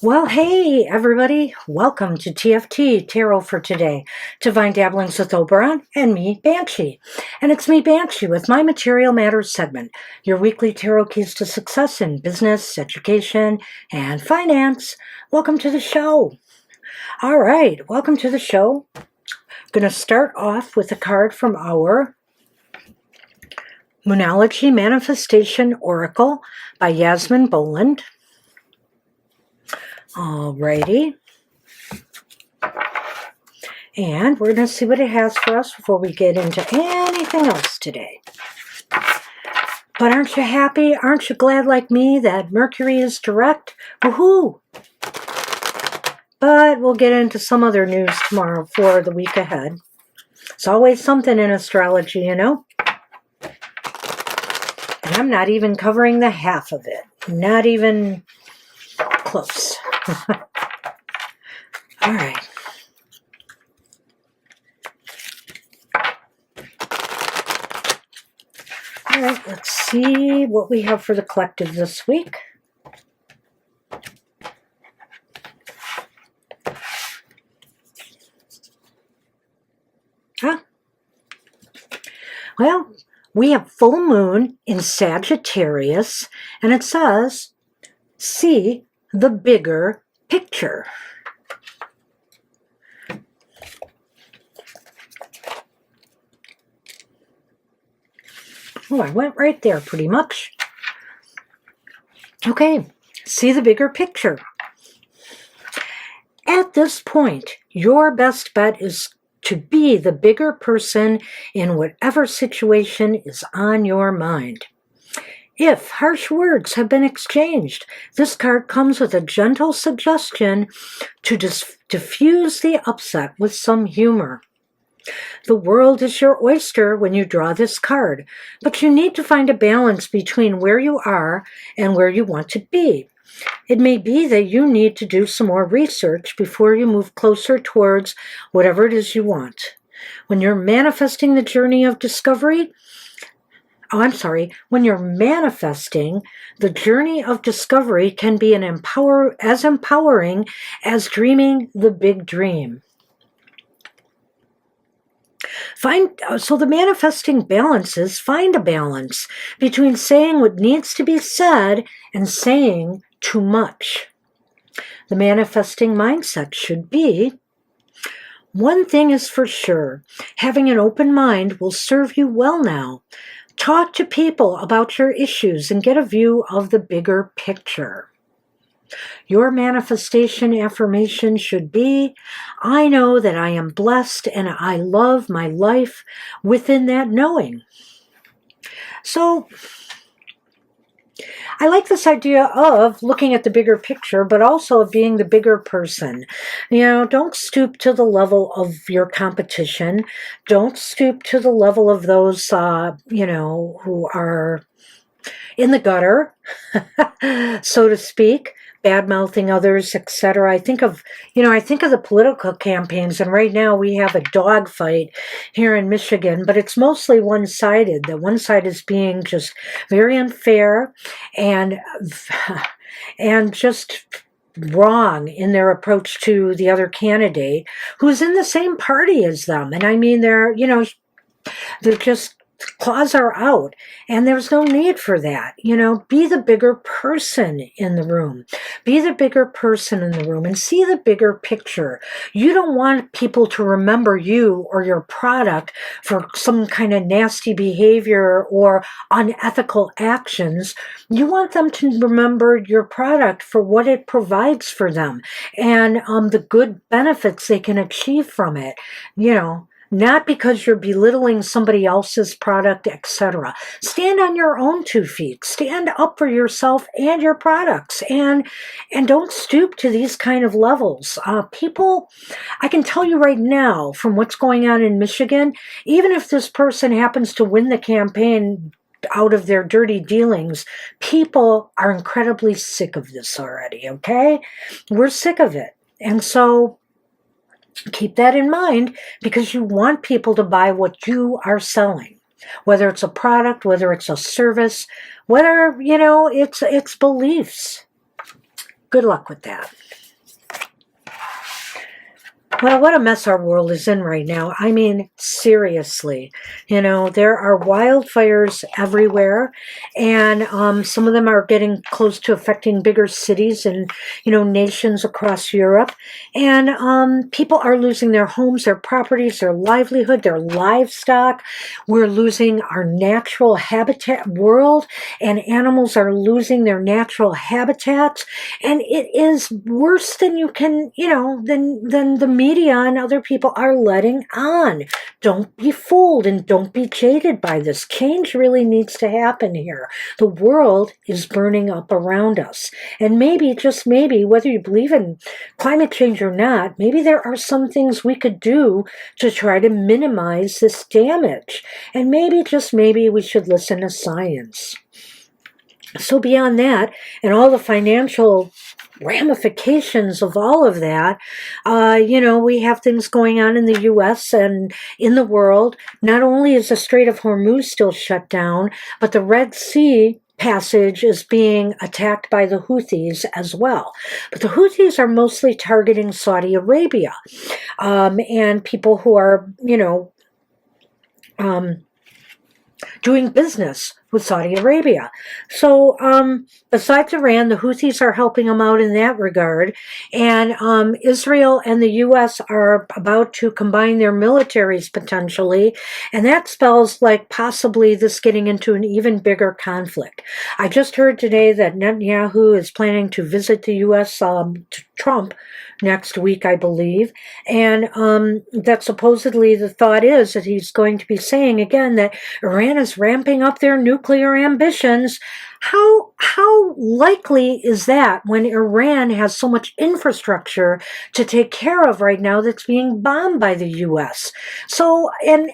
Well, hey, everybody. Welcome to TFT, Tarot for Today, Divine Dabblings with Oberon, and me, Banshee. And it's me, Banshee, with my Material Matters segment, your weekly tarot keys to success in business, education, and finance. Welcome to the show. All right, welcome to the show. I'm going to start off with a card from our Moonology Manifestation Oracle by Yasmin Boland. Alrighty. And we're going to see what it has for us before we get into anything else today. But aren't you happy? Aren't you glad like me that Mercury is direct? Woohoo! But we'll get into some other news tomorrow for the week ahead. It's always something in astrology, you know? And I'm not even covering the half of it. Not even close. All right. All right, let's see what we have for the collective this week. Well, we have full moon in Sagittarius, and it says, see the bigger picture. Oh, I went right there pretty much. Okay, see the bigger picture. At this point, your best bet is to be the bigger person in whatever situation is on your mind. If harsh words have been exchanged, this card comes with a gentle suggestion to diffuse the upset with some humor. The world is your oyster when you draw this card, but you need to find a balance between where you are and where you want to be. It may be that you need to do some more research before you move closer towards whatever it is you want. When you're manifesting the journey of discovery, when you're manifesting, the journey of discovery can be as empowering as dreaming the big dream. So the manifesting balance is find a balance between saying what needs to be said and saying too much. The manifesting mindset should be, one thing is for sure, having an open mind will serve you well now. Talk to people about your issues and get a view of the bigger picture. Your manifestation affirmation should be, I know that I am blessed and I love my life within that knowing. So, I like this idea of looking at the bigger picture, but also of being the bigger person. You know, don't stoop to the level of your competition. Don't stoop to the level of those, who are in the gutter, so to speak, bad-mouthing others, etc. I think of the political campaigns, and right now we have a dogfight here in Michigan, but it's mostly one-sided. The one side is being just very unfair and just wrong in their approach to the other candidate who's in the same party as them. And I mean, they're just claws are out, and there's no need for that. Be the bigger person in the room. Be the bigger person in the room and see the bigger picture. You don't want people to remember you or your product for some kind of nasty behavior or unethical actions. You want them to remember your product for what it provides for them and the good benefits they can achieve from it. not because you're belittling somebody else's product, etc. Stand on your own 2 feet. Stand up for yourself and your products, and don't stoop to these kind of levels. People, I can tell you right now, from what's going on in Michigan, even if this person happens to win the campaign out of their dirty dealings, people are incredibly sick of this already, okay? We're sick of it. And so keep that in mind, because you want people to buy what you are selling, whether it's a product, whether it's a service, whether, it's beliefs. Good luck with that. Well, what a mess our world is in right now. I mean, seriously, there are wildfires everywhere, and some of them are getting close to affecting bigger cities and, nations across Europe. And people are losing their homes, their properties, their livelihood, their livestock. We're losing our natural habitat world, and animals are losing their natural habitats. And it is worse than you can, than the media and other people are letting on. Don't be fooled and don't be jaded by this. Change really needs to happen here. The world is burning up around us. And maybe, just maybe, whether you believe in climate change or not, maybe there are some things we could do to try to minimize this damage. And maybe, just maybe, we should listen to science. So beyond that, and all the financial ramifications of all of that, we have things going on in the U.S. and in the world. Not only is the Strait of Hormuz still shut down, but the Red Sea passage is being attacked by the Houthis as well. But the Houthis are mostly targeting Saudi Arabia, and people who are, doing business with Saudi Arabia. So besides Iran, the Houthis are helping them out in that regard. And Israel and the U.S. are about to combine their militaries potentially. And that spells like possibly this getting into an even bigger conflict. I just heard today that Netanyahu is planning to visit the U.S. Trump next week, I believe. And that supposedly the thought is that he's going to be saying again that Iran is ramping up their nuclear ambitions. How likely is that when Iran has so much infrastructure to take care of right now that's being bombed by the U.S.? So, and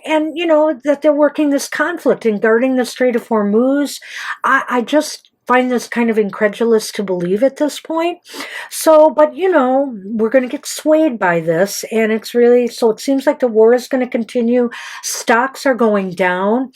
that they're working this conflict and guarding the Strait of Hormuz. I just find this kind of incredulous to believe at this point. So, but we're going to get swayed by this, and it's really, so it seems like the war is going to continue. Stocks are going down.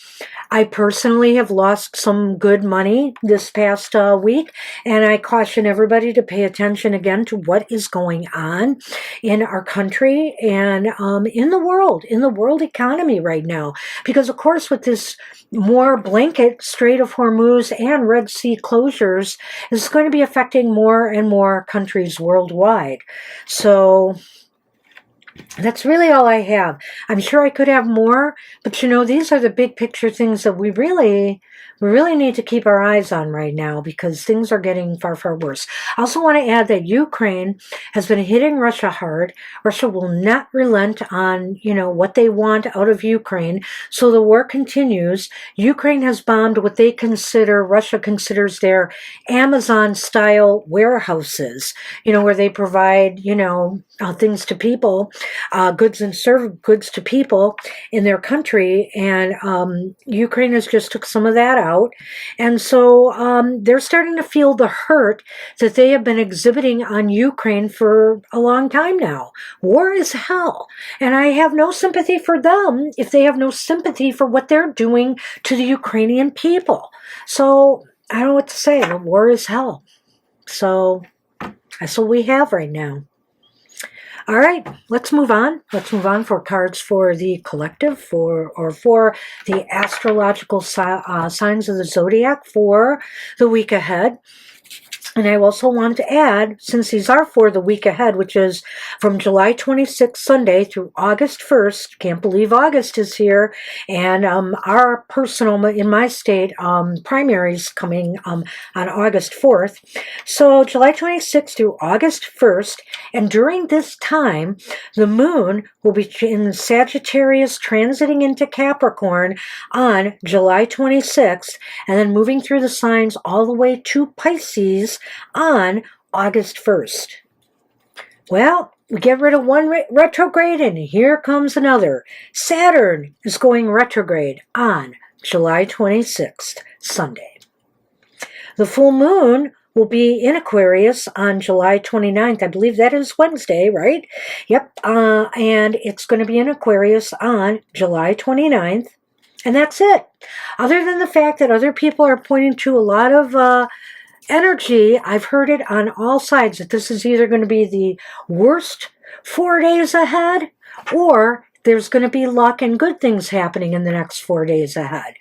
I personally have lost some good money this past week, and I caution everybody to pay attention again to what is going on in our country and in the world economy right now. Because, of course, with this more blanket Strait of Hormuz and Red Sea closures, is going to be affecting more and more countries worldwide. So that's really all I have. I'm sure I could have more, but these are the big picture things that we really need to keep our eyes on right now, because things are getting far, far worse. I also want to add that Ukraine has been hitting Russia hard. Russia will not relent on, what they want out of Ukraine. So the war continues. Ukraine has bombed what Russia considers their Amazon-style warehouses, where they provide, things to people, goods and serve goods to people in their country. And Ukraine has just took some of that out. And so they're starting to feel the hurt that they have been exhibiting on Ukraine for a long time now. War is hell. And I have no sympathy for them if they have no sympathy for what they're doing to the Ukrainian people. So I don't know what to say. The war is hell. So that's what we have right now. All right, let's move on. Let's move on for cards for the collective, for the astrological signs of the zodiac for the week ahead. And I also wanted to add, since these are for the week ahead, which is from July 26th, Sunday, through August 1st, can't believe August is here, and our personal, in my state, primaries coming on August 4th. So July 26th through August 1st, and during this time, the moon will be in Sagittarius transiting into Capricorn on July 26th, and then moving through the signs all the way to Pisces on August 1st. Well, we get rid of one retrograde and here comes another. Saturn is going retrograde on July 26th, Sunday. The full moon will be in Aquarius on July 29th. I believe that is Wednesday, right? Yep. And it's going to be in Aquarius on July 29th. And that's it. Other than the fact that other people are pointing to a lot of energy, I've heard it on all sides that this is either going to be the worst 4 days ahead, or there's going to be luck and good things happening in the next 4 days ahead.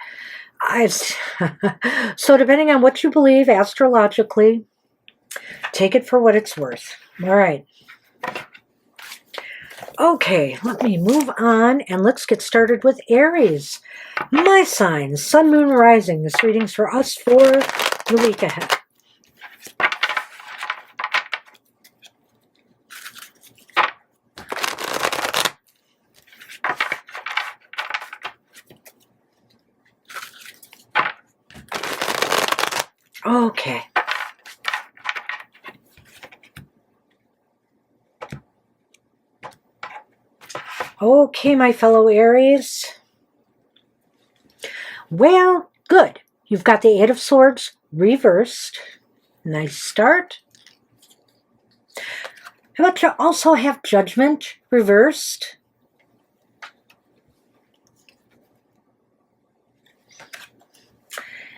So depending on what you believe astrologically, take it for what it's worth. All right. Okay, let me move on and let's get started with Aries. My sign, Sun, Moon, Rising. This reading's for us for the week ahead. Okay. Okay, my fellow Aries. Well, good. You've got the Eight of Swords reversed. Nice start. How about you also have Judgment reversed?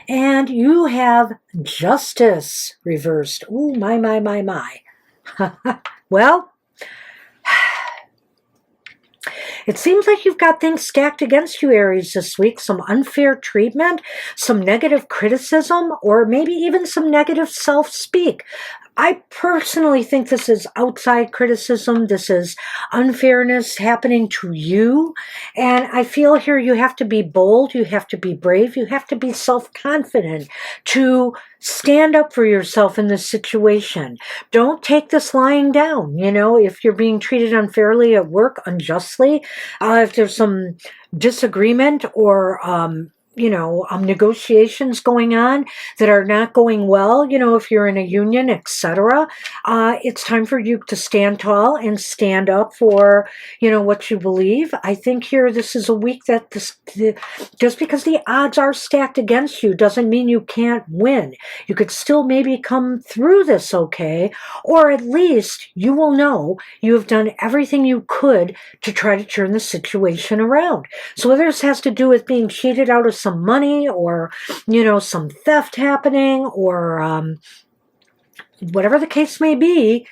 And you have Justice reversed. Ooh, my. Well, it seems like you've got things stacked against you, Aries, this week. Some unfair treatment, some negative criticism, or maybe even some negative self-speak. I personally think this is outside criticism. This is unfairness happening to you. And I feel here you have to be bold. You have to be brave. You have to be self-confident to stand up for yourself in this situation. Don't take this lying down. You know, if you're being treated unfairly at work, unjustly, if there's some disagreement or negotiations going on that are not going well, if you're in a union, etc. It's time for you to stand tall and stand up for, what you believe. I think here this is a week that just because the odds are stacked against you doesn't mean you can't win. You could still maybe come through this okay, or at least you will know you have done everything you could to try to turn the situation around. So whether this has to do with being cheated out of some money or, some theft happening or whatever the case may be,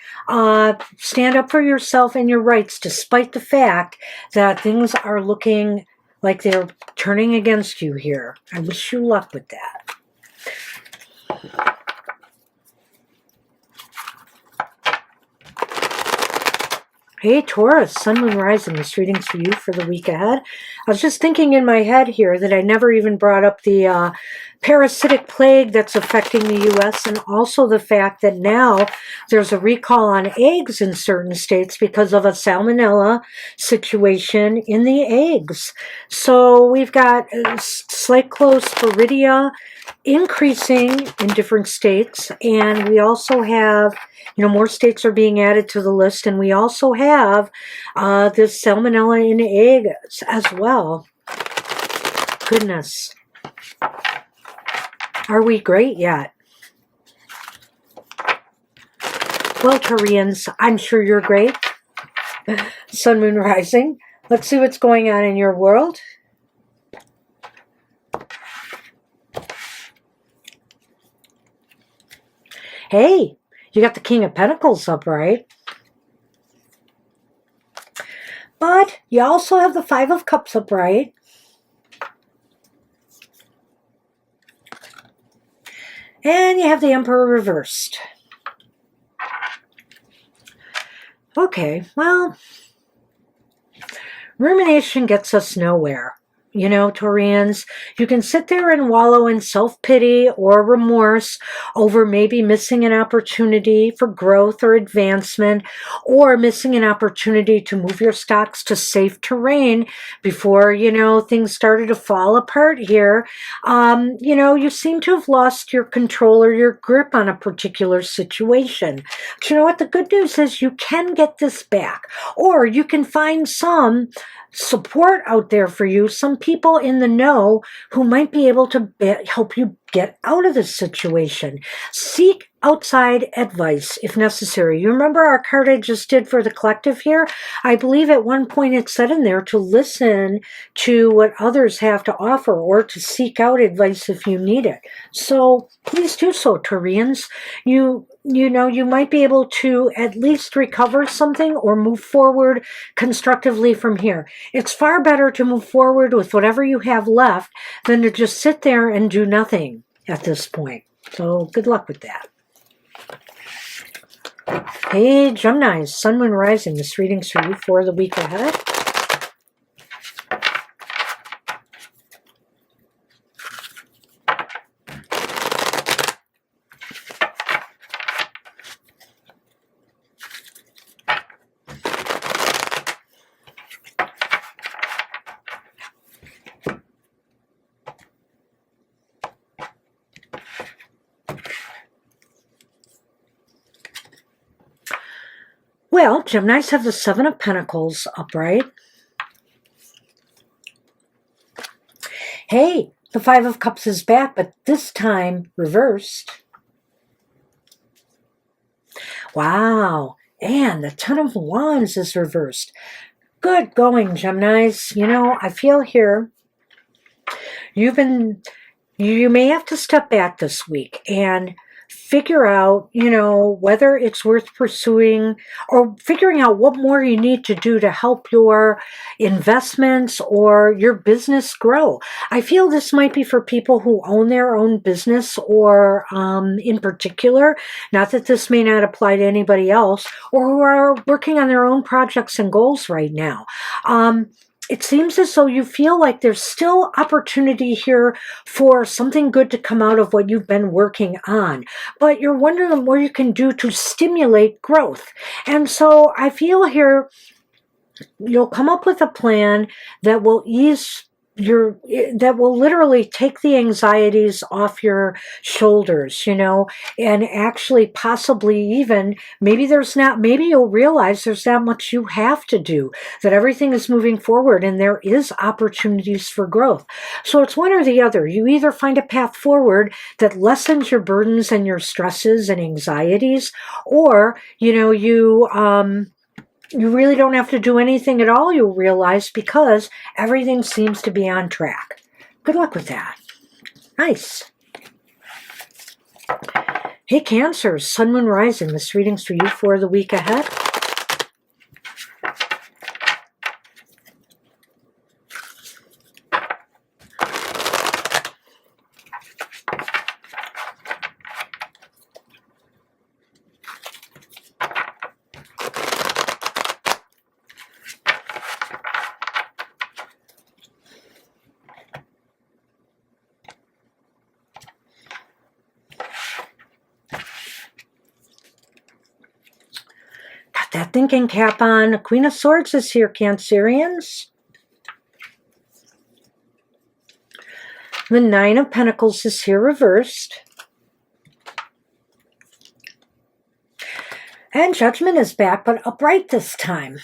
stand up for yourself and your rights despite the fact that things are looking like they're turning against you here. I wish you luck with that. Hey, Taurus, Sun, Moon, Rising. This reading's for you for the week ahead. I was just thinking in my head here that I never even brought up the parasitic plague that's affecting the U.S. and also the fact that now there's a recall on eggs in certain states because of a salmonella situation in the eggs. So we've got slight clostridia increasing in different states, and we also have more states are being added to the list, and we also have this salmonella in eggs as well. Goodness. Are we great yet? Well, Taurians, I'm sure you're great. Sun, Moon, Rising. Let's see what's going on in your world. Hey, you got the King of Pentacles upright. But you also have the Five of Cups upright. And you have the Emperor reversed. Okay, well, rumination gets us nowhere. You know, Taurians, you can sit there and wallow in self-pity or remorse over maybe missing an opportunity for growth or advancement, or missing an opportunity to move your stocks to safe terrain before, you know, things started to fall apart here. You know, you seem to have lost your control or your grip on a particular situation. But you know what? The good news is you can get this back, or you can find some support out there for you, some people in the know who might be able to help you get out of this situation. Seek outside advice if necessary. You remember our card I just did for the collective here? I believe at one point it said in there to listen to what others have to offer or to seek out advice if you need it. So please do so, Taurians. You know, you might be able to at least recover something or move forward constructively from here. It's far better to move forward with whatever you have left than to just sit there and do nothing at this point. So good luck with that. Hey, Gemini, Sun, Moon, Rising. This reading's for you for the week ahead. Well, Geminis have the Seven of Pentacles upright. Hey, the Five of Cups is back, but this time reversed. Wow, and the Ten of Wands is reversed. Good going, Geminis. You know, I feel here you may have to step back this week and figure out, you know, whether it's worth pursuing, or figuring out what more you need to do to help your investments or your business grow. I feel this might be for people who own their own business, or in particular, not that this may not apply to anybody else, or who are working on their own projects and goals right now. It seems as though you feel like there's still opportunity here for something good to come out of what you've been working on, but you're wondering what you can do to stimulate growth. And so I feel here you'll come up with a plan that will that will literally take the anxieties off your shoulders, you know, and actually possibly even, maybe you'll realize there's not much you have to do, that everything is moving forward and there is opportunities for growth. So it's one or the other. You either find a path forward that lessens your burdens and your stresses and anxieties, or, you know, you really don't have to do anything at all, you'll realize, because everything seems to be on track. Good luck with that. Nice. Hey, Cancer, Sun, Moon, Rising. This reading's for you for the week ahead. That thinking cap on. The Queen of Swords is here, Cancerians. The Nine of Pentacles is here reversed. And Judgment is back, but upright this time.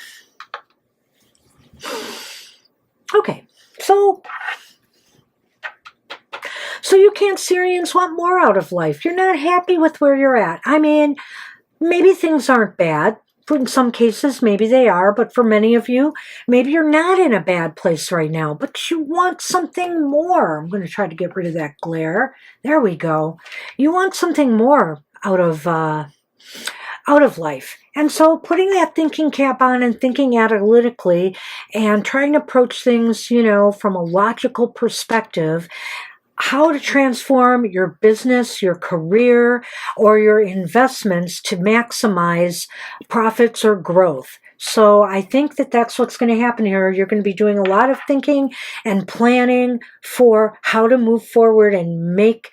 Okay, so you Cancerians want more out of life. You're not happy with where you're at. I mean, maybe things aren't bad. In some cases, maybe they are, but for many of you, maybe you're not in a bad place right now, but you want something more. I'm going to try to get rid of that glare. There we go. You want something more out of life. And so putting that thinking cap on and thinking analytically and trying to approach things, you know, from a logical perspective, how to transform your business, your career, or your investments to maximize profits or growth. So I think that that's what's going to happen here. You're going to be doing a lot of thinking and planning for how to move forward and making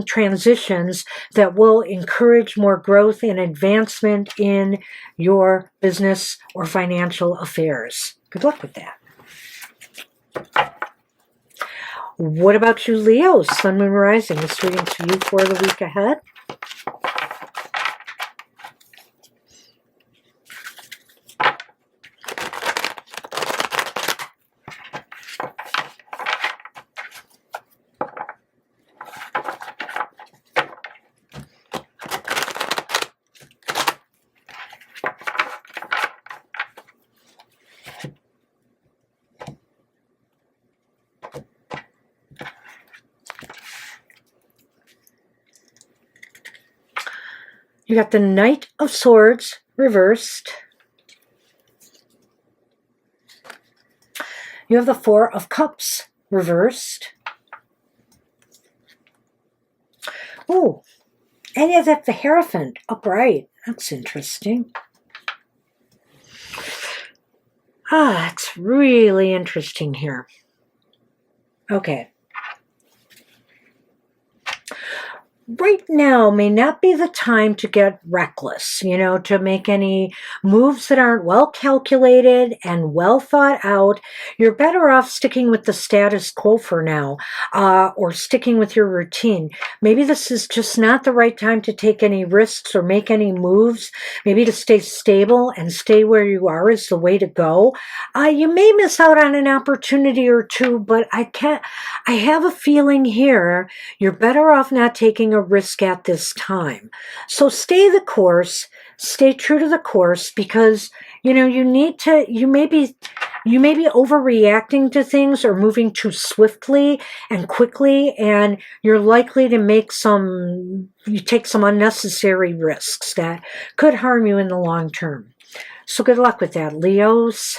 transitions that will encourage more growth and advancement in your business or financial affairs. Good luck with that. What about you, Leo? Sun, Moon, Rising. This reading's for you for the week ahead. You got the Knight of Swords reversed. You have the Four of Cups reversed. Oh, and you have the Hierophant upright. That's interesting. It's really interesting here. Okay. Right now may not be the time to get reckless, to make any moves that aren't well calculated and well thought out. You're better off sticking with the status quo for now, or sticking with your routine. Maybe this is just not the right time to take any risks or make any moves. Maybe to stay stable and stay where you are is the way to go. You may miss out on an opportunity or two, but I have a feeling here you're better off not taking a risk at this time. So stay the course, stay true to the course, because you may be overreacting to things or moving too swiftly and quickly, and you're likely to take some unnecessary risks that could harm you in the long term. So good luck with that, Leos.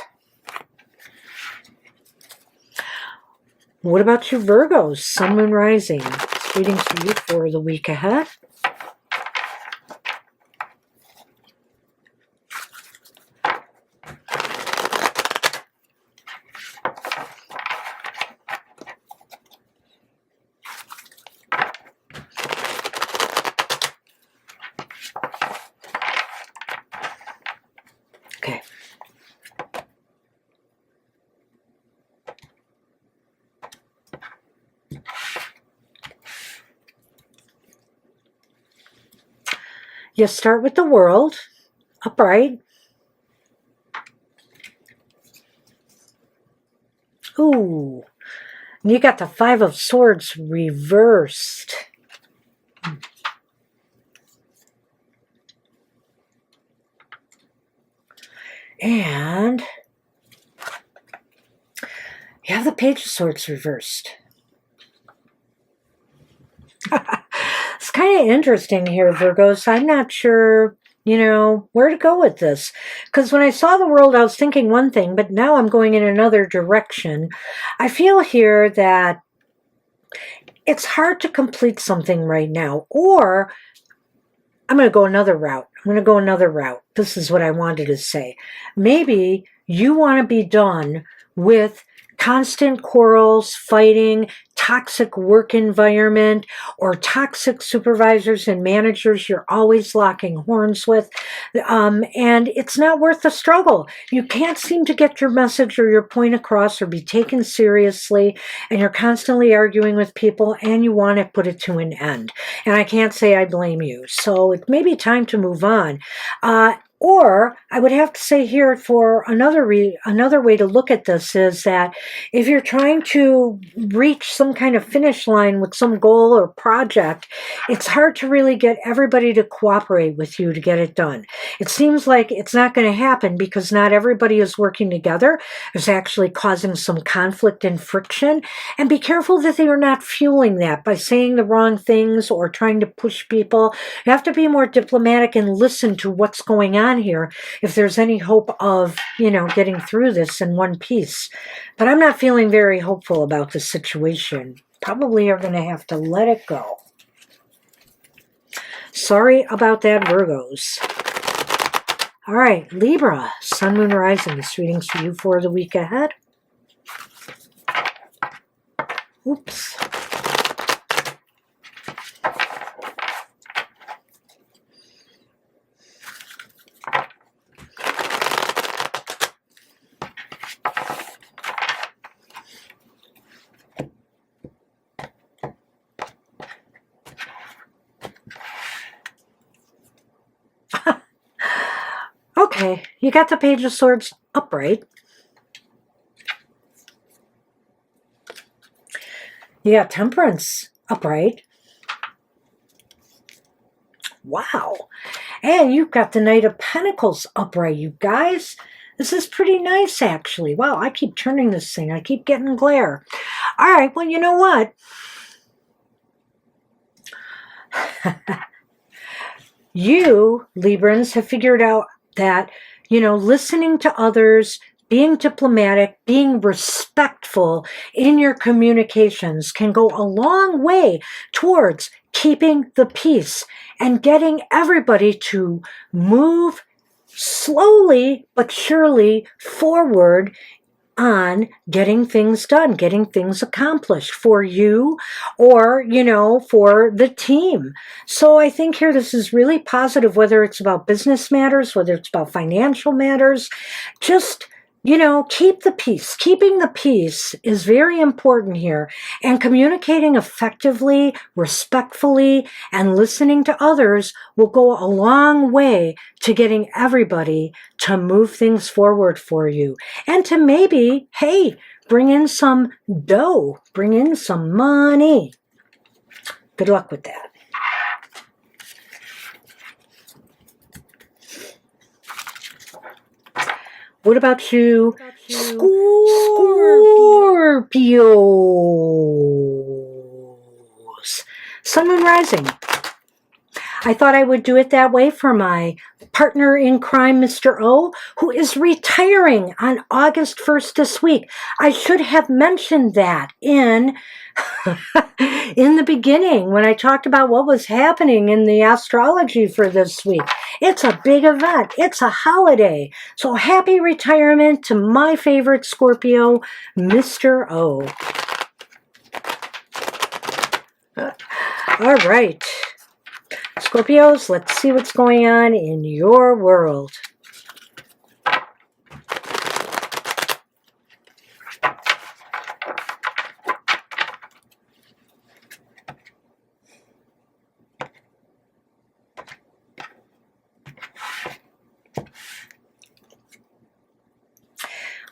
What about you, Virgos? Sun, Moon, Rising. Readings for you for the week ahead. Okay. You start with the World, upright. Ooh, you got the Five of Swords reversed. And you have the Page of Swords reversed. It's kind of interesting here, Virgos. I'm not sure, where to go with this. Because when I saw the World, I was thinking one thing, but now I'm going in another direction. I feel here that it's hard to complete something right now. Or I'm going to go another route. This is what I wanted to say. Maybe you want to be done with constant quarrels, fighting, toxic work environment, or toxic supervisors and managers you're always locking horns with, and it's not worth the struggle. You can't seem to get your message or your point across or be taken seriously, and you're constantly arguing with people, and you want to put it to an end. And I can't say I blame you. So it may be time to move on. Or I would have to say here for another way to look at this is that if you're trying to reach some kind of finish line with some goal or project, it's hard to really get everybody to cooperate with you to get it done. it seems like it's not going to happen because not everybody is working together. It's actually causing some conflict and friction. And be careful that they are not fueling that by saying the wrong things or trying to push people. You have to be more diplomatic and listen to what's going on here if there's any hope of, getting through this in one piece. But I'm not feeling very hopeful about the situation. Probably are going to have to let it go. Sorry about that, Virgos. All right, Libra, Sun, Moon, Rising. This reading's for you for the week ahead. Oops. Okay, you got the Page of Swords upright. You got Temperance upright. Wow. And you've got the Knight of Pentacles upright, you guys. This is pretty nice, actually. Wow, I keep turning this thing. I keep getting glare. All right, well, you know what? You, Librans, have figured out that, listening to others, being diplomatic, being respectful in your communications can go a long way towards keeping the peace and getting everybody to move slowly but surely forward on getting things done, getting things accomplished for you or, for the team. So I think here this is really positive, whether it's about business matters, whether it's about financial matters. Just, keep the peace. Keeping the peace is very important here. And communicating effectively, respectfully, and listening to others will go a long way to getting everybody to move things forward for you. And to maybe, hey, bring in some dough, bring in some money. Good luck with that. What about you, Scorpios? Sun, Moon, Rising. I thought I would do it that way for my partner in crime, Mr. O, who is retiring on August 1st this week. I should have mentioned that in the beginning when I talked about what was happening in the astrology for this week. It's a big event. It's a holiday. So happy retirement to my favorite Scorpio, Mr. O. All right. Scorpios, let's see what's going on in your world.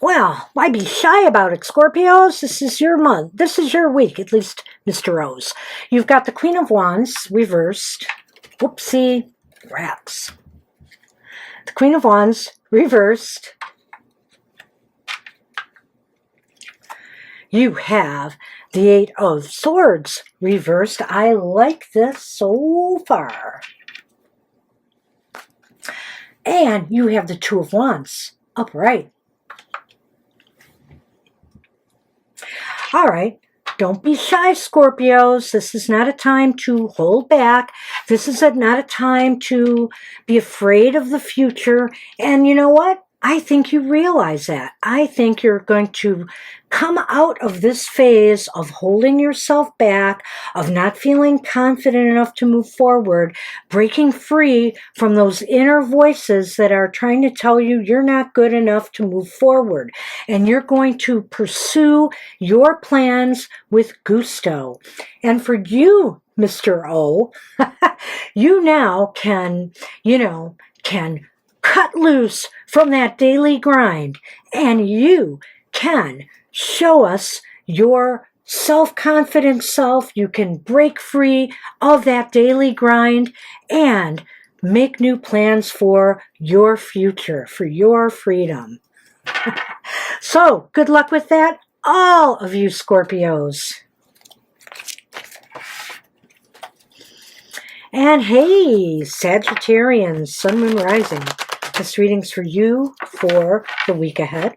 Well, why be shy about it, Scorpios? This is your month. This is your week, at least Mr. Rose. You've got the Queen of Wands reversed. Whoopsie rats. The Queen of Wands reversed. You have the Eight of Swords reversed. I like this so far. And you have the Two of Wands upright. All right. Don't be shy, Scorpios. This is not a time to hold back. This is not a time to be afraid of the future. And you know what? I think you realize that. I think you're going to come out of this phase of holding yourself back, of not feeling confident enough to move forward, breaking free from those inner voices that are trying to tell you you're not good enough to move forward. And you're going to pursue your plans with gusto. And for you, Mr. O, you now can cut loose from that daily grind, and you can show us your self-confident self. You can break free of that daily grind and make new plans for your future, for your freedom. So, good luck with that, all of you Scorpios. And hey, Sagittarians, Sun, Moon, Rising. This reading's for you for the week ahead.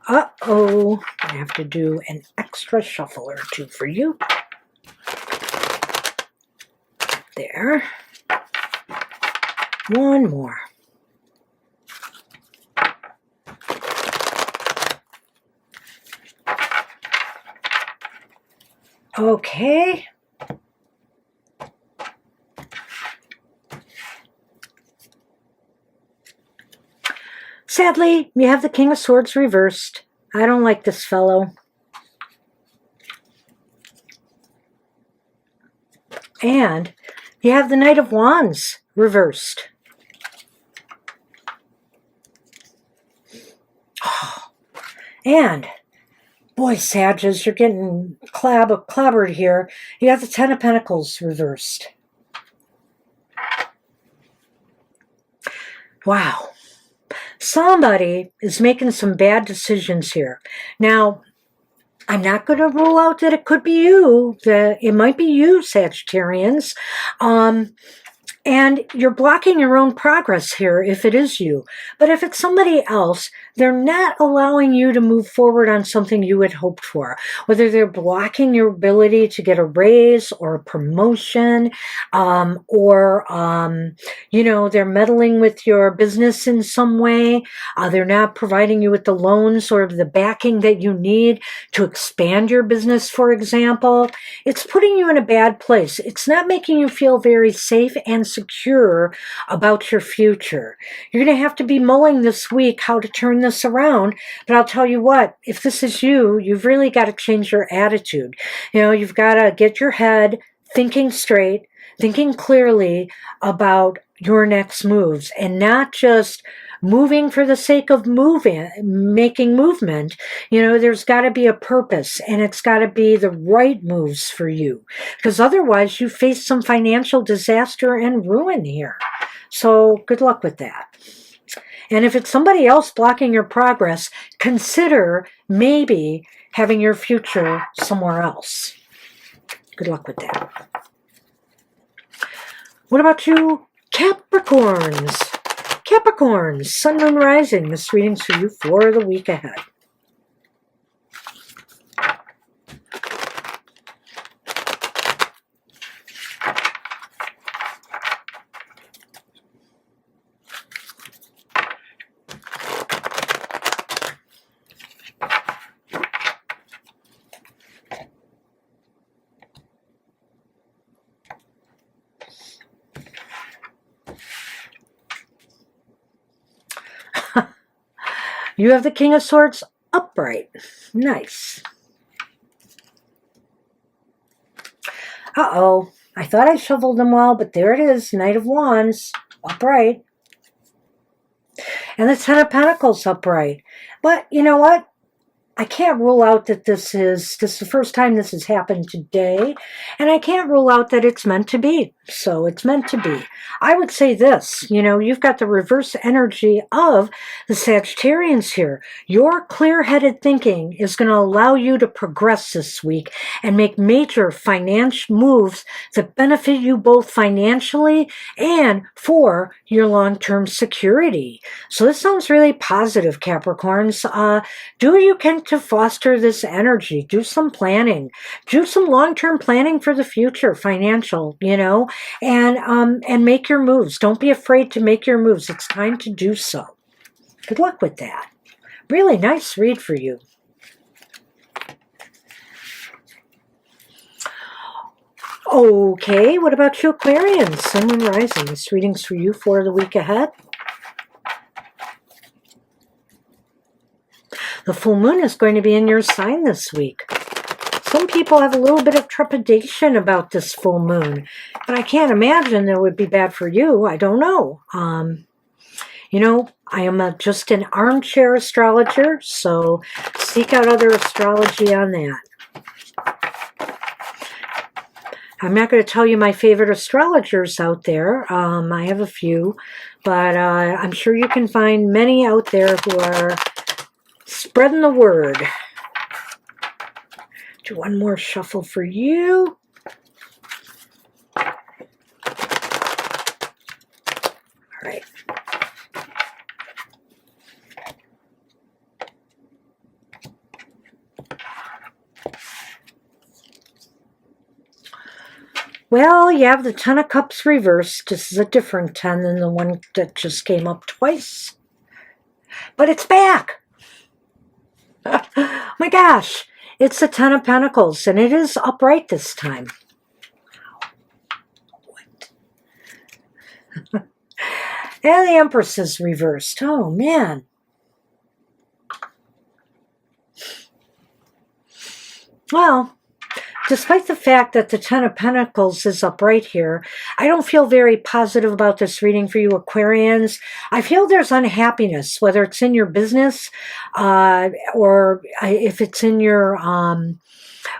Uh-oh, I have to do an extra shuffle or two for you. There. One more. Okay. Sadly, you have the King of Swords reversed. I don't like this fellow. And you have the Knight of Wands reversed. Oh. And, boy, Sages, you're getting clobbered here. You have the Ten of Pentacles reversed. Wow. Somebody is making some bad decisions here. Now, I'm not going to rule out that it could be you. It might be you, Sagittarians. And you're blocking your own progress here if it is you. But if it's somebody else, they're not allowing you to move forward on something you had hoped for. Whether they're blocking your ability to get a raise or a promotion, you know, they're meddling with your business in some way. They're not providing you with the loans or the backing that you need to expand your business, for example. It's putting you in a bad place. It's not making you feel very safe and secure about your future. You're going to have to be mulling this week how to turn this around, but I'll tell you what, if this is you, you've really got to change your attitude. You know, you've got to get your head thinking straight, thinking clearly about your next moves, and not just moving for the sake of making movement. You know, there's got to be a purpose, and it's got to be the right moves for you, because otherwise you face some financial disaster and ruin here. So good luck with that. And if it's somebody else blocking your progress, consider maybe having your future somewhere else. Good luck with that. What about you, Capricorns? Capricorns, Sun, Moon, Rising. This reading's for you for the week ahead. You have the King of Swords upright. Nice. Uh-oh. I thought I shuffled them well, but there it is. Knight of Wands upright. And the Ten of Pentacles upright. But you know what? I can't rule out that this is the first time this has happened today, and I can't rule out that it's meant to be. So it's meant to be. I would say this, you know, you've got the reverse energy of the Sagittarians here. Your clear-headed thinking is going to allow you to progress this week and make major financial moves that benefit you both financially and for your long-term security. So this sounds really positive, Capricorns. Do what you can to foster this energy. Do some planning. Do some long-term planning for the future, financial, you know, and make your moves. Don't be afraid to make your moves. It's time to do so. Good luck with that. Really nice read for you. Okay, what about you, Aquarians? Sun, Moon, Rising. This reading's for you for the week ahead. The full moon is going to be in your sign this week. Some people have a little bit of trepidation about this full moon, but I can't imagine that it would be bad for you. I don't know. You know, I am just an armchair astrologer, so seek out other astrology on that. I'm not going to tell you my favorite astrologers out there. I have a few, but I'm sure you can find many out there who are spreading the word. Do one more shuffle for you. All right. Well, you have the Ten of Cups reversed. This is a different 10 than the one that just came up twice. But it's back. Oh my gosh. It's the Ten of Pentacles, and it is upright this time. What? And the Empress is reversed. Oh, man. Well, despite the fact that the Ten of Pentacles is upright here, I don't feel very positive about this reading for you Aquarians. I feel there's unhappiness, whether it's in your business or if it's in your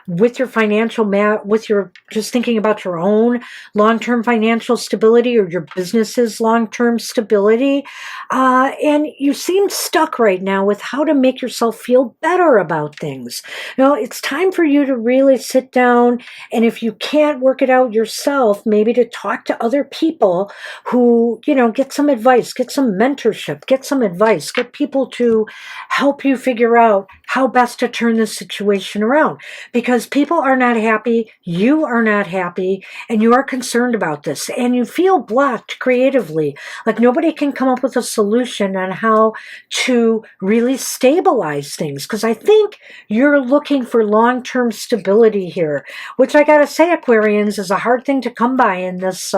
with your financial with your just thinking about your own long-term financial stability or your business's long-term stability, and you seem stuck right now with how to make yourself feel better about things. You know, it's time for you to really sit down, and if you can't work it out yourself, maybe to talk to other people who, you know, get some advice, get some mentorship, get some advice, get people to help you figure out how best to turn this situation around. Because people are not happy, you are not happy, and you are concerned about this, and you feel blocked creatively, like nobody can come up with a solution on how to really stabilize things, because I think you're looking for long-term stability here, which I gotta say, Aquarians, is a hard thing to come by in this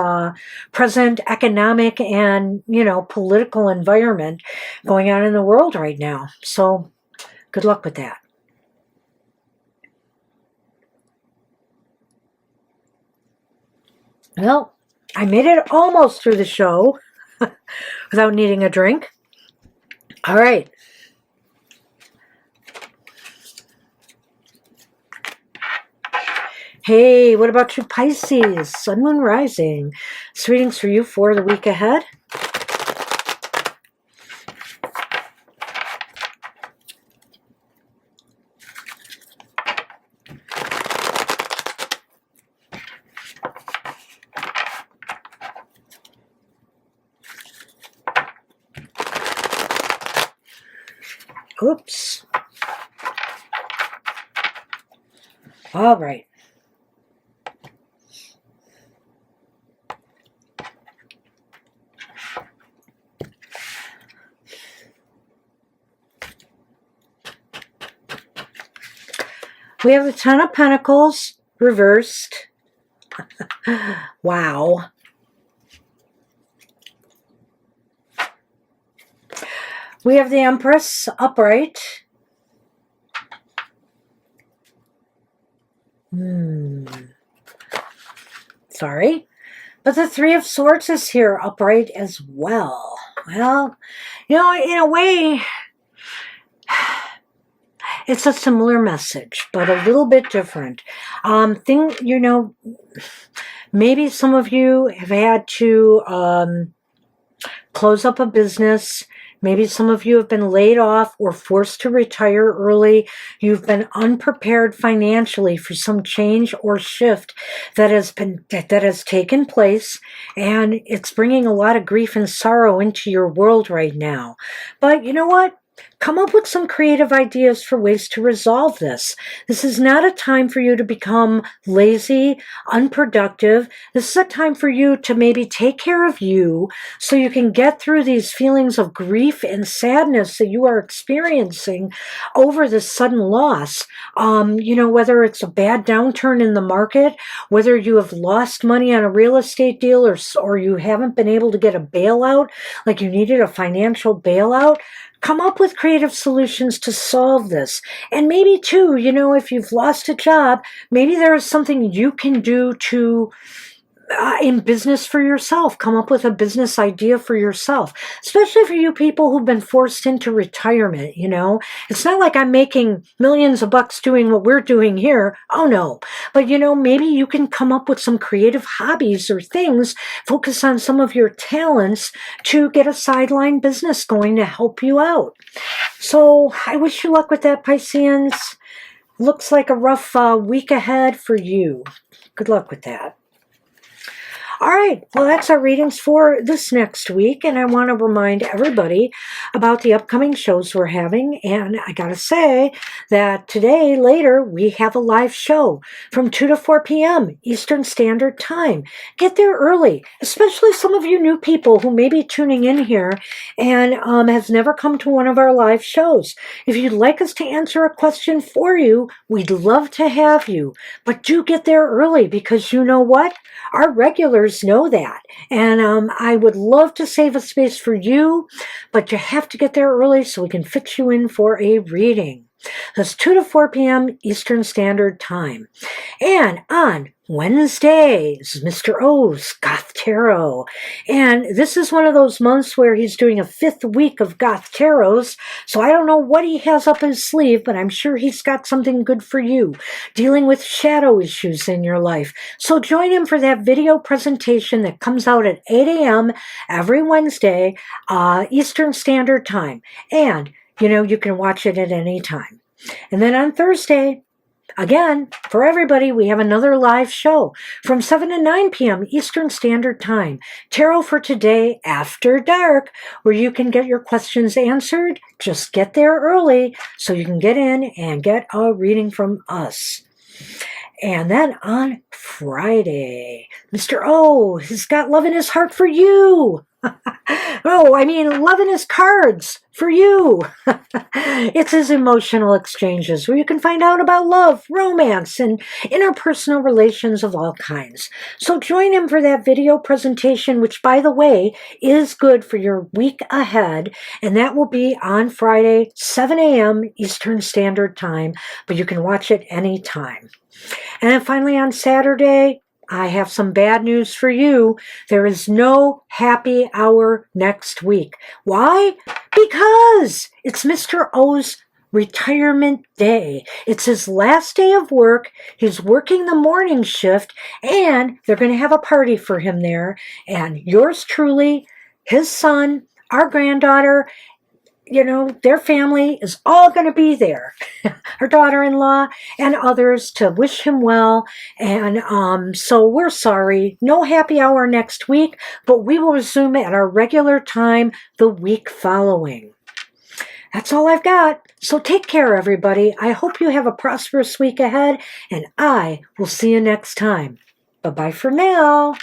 present economic and, you know, political environment going on in the world right now. So good luck with that. Well, I made it almost through the show without needing a drink. All right. Hey, what about you Pisces? Sun, Moon, Rising. This reading's for you for the week ahead. Oops. All right. We have the Ten of Pentacles reversed. Wow. We have the Empress upright. Sorry. But the Three of Swords is here upright as well. Well, you know, in a way, it's a similar message, but a little bit different. You know, maybe some of you have had to close up a business. Maybe some of you have been laid off or forced to retire early. You've been unprepared financially for some change or shift that has taken place, and it's bringing a lot of grief and sorrow into your world right now. But you know what? Come up with some creative ideas for ways to resolve this. This is not a time for you to become lazy, unproductive. This is a time for you to maybe take care of you so you can get through these feelings of grief and sadness that you are experiencing over this sudden loss. You know, whether it's a bad downturn in the market, whether you have lost money on a real estate deal, or you haven't been able to get a bailout, like you needed a financial bailout. Come up with creative solutions to solve this. And maybe too, you know, if you've lost a job, maybe there is something you can do to in business for yourself. Come up with a business idea for yourself, especially for you people who've been forced into retirement. You know, it's not like I'm making millions of bucks doing what we're doing here. Oh no. But you know, maybe you can come up with some creative hobbies or things, focus on some of your talents to get a sideline business going to help you out. So I wish you luck with that, Pisceans. Looks like a rough week ahead for you. Good luck with that. All right, well, that's our readings for this next week, and I want to remind everybody about the upcoming shows we're having, and I got to say that today, later, we have a live show from 2 to 4 p.m. Eastern Standard Time. Get there early, especially some of you new people who may be tuning in here and has never come to one of our live shows. If you'd like us to answer a question for you, we'd love to have you, but do get there early because you know what? Our regulars know that, and I would love to save a space for you, but you have to get there early so we can fit you in for a reading. That's 2 to 4 p.m. Eastern Standard Time. And on Wednesdays, Mr. O's Goth Tarot. And this is one of those months where he's doing a 5th week of Goth Tarots, so I don't know what he has up his sleeve, but I'm sure he's got something good for you, dealing with shadow issues in your life. So join him for that video presentation that comes out at 8 a.m. every Wednesday, Eastern Standard Time. And you know, you can watch it at any time. And then on Thursday, again, for everybody, we have another live show from 7 to 9 p.m. Eastern Standard Time. Tarot for Today After Dark, where you can get your questions answered. Just get there early so you can get in and get a reading from us. And then on Friday, Mr. O has got love in his heart for you. Oh, I mean, love in his cards for you. It's his emotional exchanges where you can find out about love, romance, and interpersonal relations of all kinds. So join him for that video presentation, which, by the way, is good for your week ahead. And that will be on Friday, 7 a.m. Eastern Standard Time, but you can watch it anytime. And then finally on Saturday, I have some bad news for you. There is no happy hour next week. Why? Because it's Mr. O's retirement day. It's his last day of work. He's working the morning shift, and they're going to have a party for him there. And yours truly, his son, our granddaughter, you know, their family is all going to be there. Her daughter-in-law and others to wish him well. And so we're sorry. No happy hour next week, but we will resume at our regular time the week following. That's all I've got. So take care, everybody. I hope you have a prosperous week ahead, and I will see you next time. Bye-bye for now.